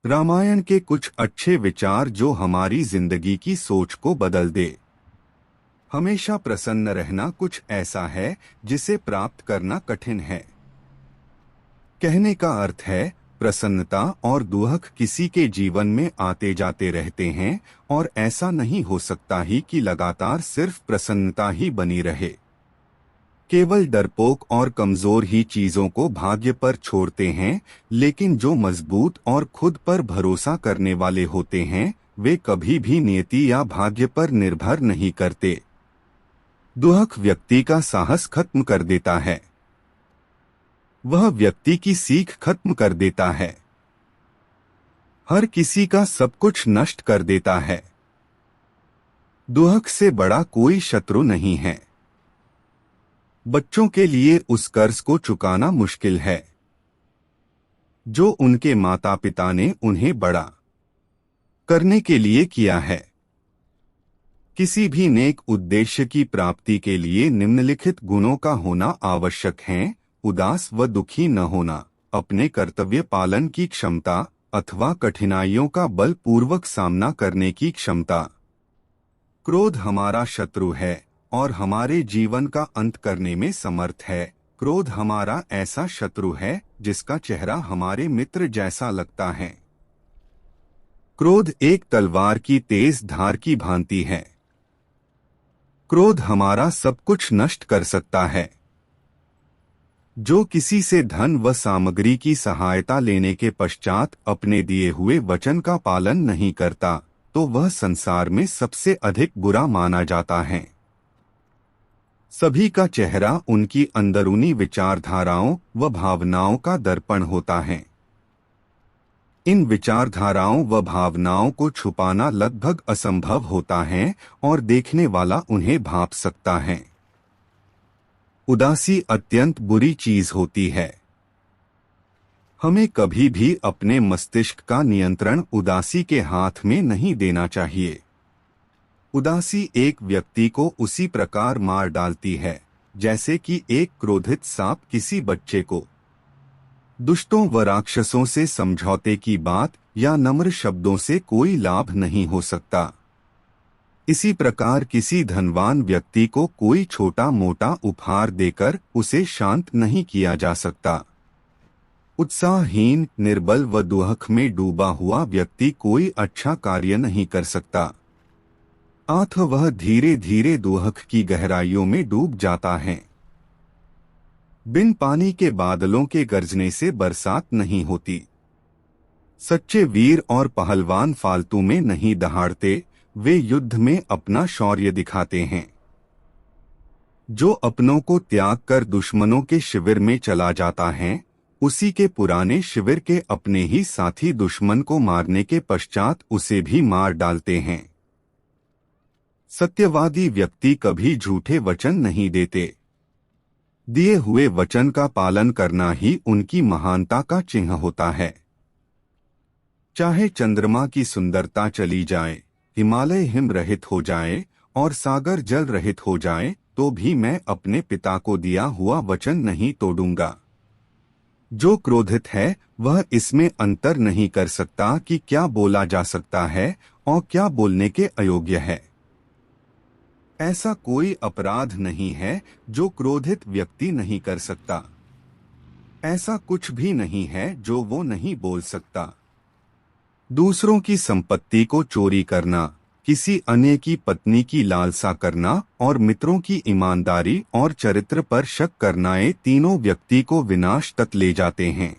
रामायण के कुछ अच्छे विचार जो हमारी जिंदगी की सोच को बदल दे। हमेशा प्रसन्न रहना कुछ ऐसा है जिसे प्राप्त करना कठिन है। कहने का अर्थ है प्रसन्नता और दुख किसी के जीवन में आते जाते रहते हैं और ऐसा नहीं हो सकता ही कि लगातार सिर्फ प्रसन्नता ही बनी रहे। केवल डरपोक और कमजोर ही चीजों को भाग्य पर छोड़ते हैं, लेकिन जो मजबूत और खुद पर भरोसा करने वाले होते हैं वे कभी भी नियति या भाग्य पर निर्भर नहीं करते। दुख व्यक्ति का साहस खत्म कर देता है। वह व्यक्ति की सीख खत्म कर देता है। हर किसी का सब कुछ नष्ट कर देता है। दुख से बड़ा कोई शत्रु नहीं है। बच्चों के लिए उस कर्ज को चुकाना मुश्किल है जो उनके माता पिता ने उन्हें बड़ा करने के लिए किया है। किसी भी नेक उद्देश्य की प्राप्ति के लिए निम्नलिखित गुणों का होना आवश्यक है: उदास व दुखी न होना, अपने कर्तव्य पालन की क्षमता अथवा कठिनाइयों का बलपूर्वक सामना करने की क्षमता। क्रोध हमारा शत्रु है और हमारे जीवन का अंत करने में समर्थ है। क्रोध हमारा ऐसा शत्रु है जिसका चेहरा हमारे मित्र जैसा लगता है। क्रोध एक तलवार की तेज धार की भांति है। क्रोध हमारा सब कुछ नष्ट कर सकता है। जो किसी से धन व सामग्री की सहायता लेने के पश्चात अपने दिए हुए वचन का पालन नहीं करता, तो वह संसार में सबसे अधिक बुरा माना जाता है। सभी का चेहरा उनकी अंदरूनी विचारधाराओं व भावनाओं का दर्पण होता है। इन विचारधाराओं व भावनाओं को छुपाना लगभग असंभव होता है और देखने वाला उन्हें भांप सकता है। उदासी अत्यंत बुरी चीज होती है। हमें कभी भी अपने मस्तिष्क का नियंत्रण उदासी के हाथ में नहीं देना चाहिए। उदासी एक व्यक्ति को उसी प्रकार मार डालती है जैसे कि एक क्रोधित सांप किसी बच्चे को। दुष्टों व राक्षसों से समझौते की बात या नम्र शब्दों से कोई लाभ नहीं हो सकता। इसी प्रकार किसी धनवान व्यक्ति को कोई छोटा मोटा उपहार देकर उसे शांत नहीं किया जा सकता। उत्साहहीन, निर्बल व दुख में डूबा हुआ व्यक्ति कोई अच्छा कार्य नहीं कर सकता। वह धीरे धीरे दुख की गहराइयों में डूब जाता है। बिन पानी के बादलों के गरजने से बरसात नहीं होती। सच्चे वीर और पहलवान फालतू में नहीं दहाड़ते, वे युद्ध में अपना शौर्य दिखाते हैं। जो अपनों को त्याग कर दुश्मनों के शिविर में चला जाता है, उसी के पुराने शिविर के अपने ही साथी दुश्मन को मारने के पश्चात उसे भी मार डालते हैं। सत्यवादी व्यक्ति कभी झूठे वचन नहीं देते। दिए हुए वचन का पालन करना ही उनकी महानता का चिन्ह होता है। चाहे चंद्रमा की सुंदरता चली जाए, हिमालय हिम रहित हो जाए और सागर जल रहित हो जाए, तो भी मैं अपने पिता को दिया हुआ वचन नहीं तोड़ूंगा। जो क्रोधित है वह इसमें अंतर नहीं कर सकता कि क्या बोला जा सकता है और क्या बोलने के अयोग्य है। ऐसा कोई अपराध नहीं है जो क्रोधित व्यक्ति नहीं कर सकता। ऐसा कुछ भी नहीं है जो वो नहीं बोल सकता। दूसरों की संपत्ति को चोरी करना, किसी अन्य की पत्नी की लालसा करना और मित्रों की ईमानदारी और चरित्र पर शक करना, ये तीनों व्यक्ति को विनाश तक ले जाते हैं।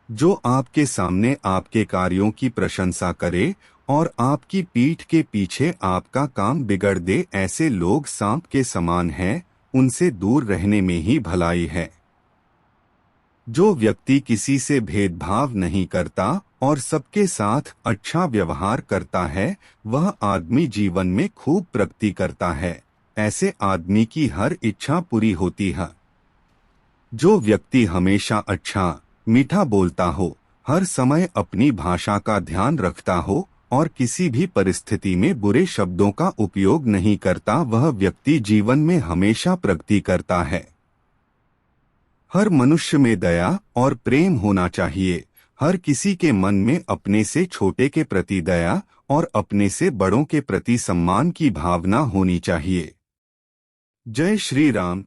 जो आपके सामने आपके कार्यों की प्रशंसा करे और आपकी पीठ के पीछे आपका काम बिगड़ दे, ऐसे लोग सांप के समान हैं, उनसे दूर रहने में ही भलाई है। जो व्यक्ति किसी से भेदभाव नहीं करता और सबके साथ अच्छा व्यवहार करता है, वह आदमी जीवन में खूब प्रगति करता है। ऐसे आदमी की हर इच्छा पूरी होती है। जो व्यक्ति हमेशा अच्छा मीठा बोलता हो, हर समय अपनी भाषा का ध्यान रखता हो और किसी भी परिस्थिति में बुरे शब्दों का उपयोग नहीं करता, वह व्यक्ति जीवन में हमेशा प्रगति करता है। हर मनुष्य में दया और प्रेम होना चाहिए। हर किसी के मन में अपने से छोटे के प्रति दया और अपने से बड़ों के प्रति सम्मान की भावना होनी चाहिए। जय श्री राम।